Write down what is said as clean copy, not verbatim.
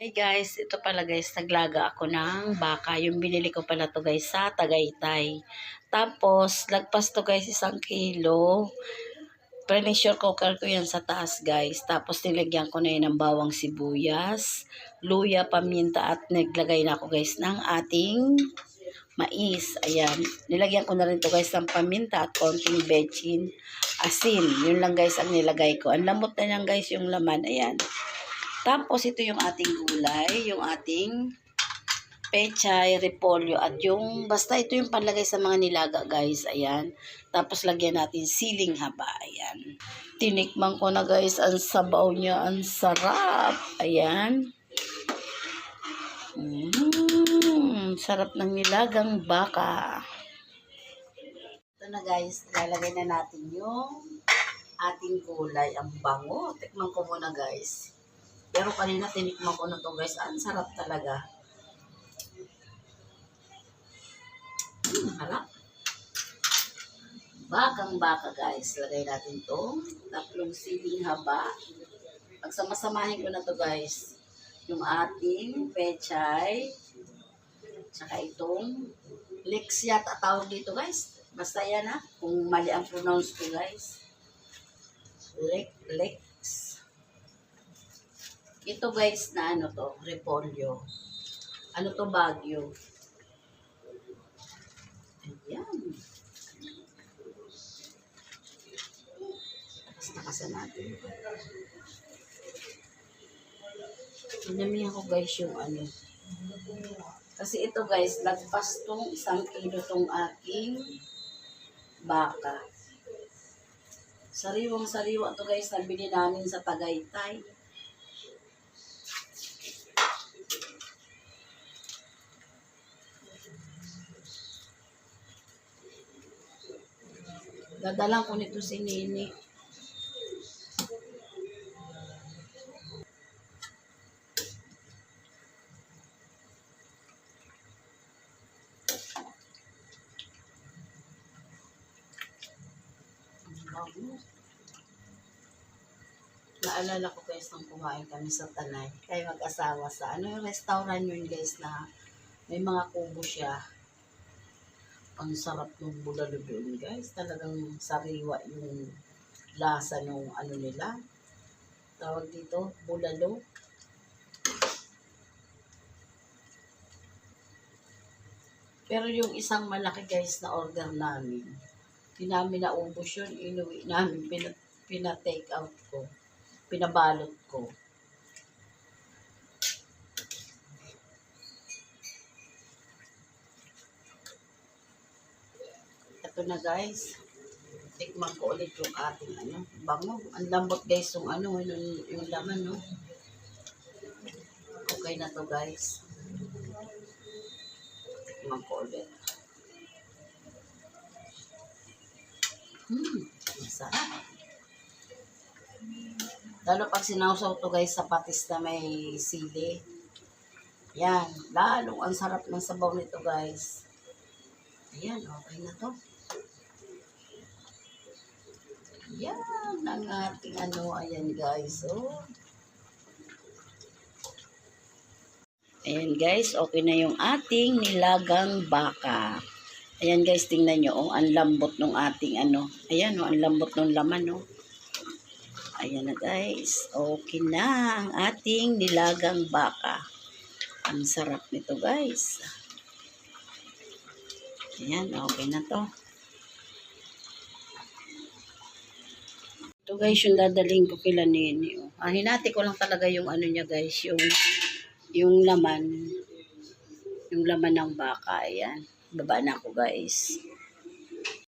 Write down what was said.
Hey guys, ito pala guys, naglaga ako ng baka. Yung binili ko pala to guys sa Tagaytay. Tapos, lagpas to guys 1 kilo. Pressure cooker ko yan sa taas guys. Tapos nilagyan ko na yun ng bawang sibuyas, luya, paminta at naglagay na ako guys ng ating mais. Ayan. Nilagyan ko na rin to guys ng paminta at konting bechin, asin. Yun lang guys ang nilagay ko. Ang lamot na yan guys yung laman. Ayan. Tapos ito yung ating gulay, yung ating pechay, repolyo at yung basta ito yung panlagay sa mga nilaga guys. Ayan. Tapos lagyan natin siling haba. Ayan. Tinikman ko na guys, ang sabaw niya, ang sarap. Ayan. Sarap ng nilagang baka. Ito na guys, lalagay na natin yung ating gulay. Ang bango. Tikman ko muna guys. Pero kanina tinikman ko na to guys. Ang sarap talaga. Harap. Bakang baka guys. Lagay natin to. 3 siling haba. Pagsamasamahin ko na to guys. Yung ating pechay. Tsaka itong lixiat at tawag dito guys. Basta yan ha. Kung mali ang pronounce ko guys. Lex. Ito guys na ano to, repolyo. Ano to, Baguio. Ayan. Tapos nakasan natin. Inamihan ko guys yung ano. Kasi ito guys, lagpas tong 1 kilo tong aking baka. Sariwang-sariwa to guys, nabili namin sa Tagaytay. Dadalang ko nito si Nini. Naalala ko guys nung kumain kami sa Tanay. Kayo mag-asawa sa ano yung restaurant yun guys na may mga kubo siya. Ang sarap ng bulalo doon guys. Talagang sariwa yung lasa ng ano nila. Tawag dito, bulalo. Pero yung isang malaki guys na order namin, di namin naubos yun. Inuwi namin, pina-take out ko. Pinabalot ko. Ito na guys. Tikman ko ulit yung ating ano. Bango. Ang lambot guys yung ano. Yung laman no. Okay na to guys. Tikman ko ulit. Masarap. Lalo pag sinawsaw to guys sa patis na may sili. Yan. Lalong ang sarap ng sabaw nito guys. Ayan. Okay na to. Yan ang ating ano, ayan guys, oh. Ayan guys, okay na yung ating nilagang baka. Ayan guys, tingnan nyo, oh, ang lambot ng ating ano. Ayan, oh, ang lambot ng laman, oh. Ayan na guys, okay na ang ating nilagang baka. Ang sarap nito guys. Ayan, okay na to. Ito guys, yung dadaling ko kila Nini. Oh. Hinati ko lang talaga yung ano niya guys, yung laman ng baka. Ayan, baba na ako guys.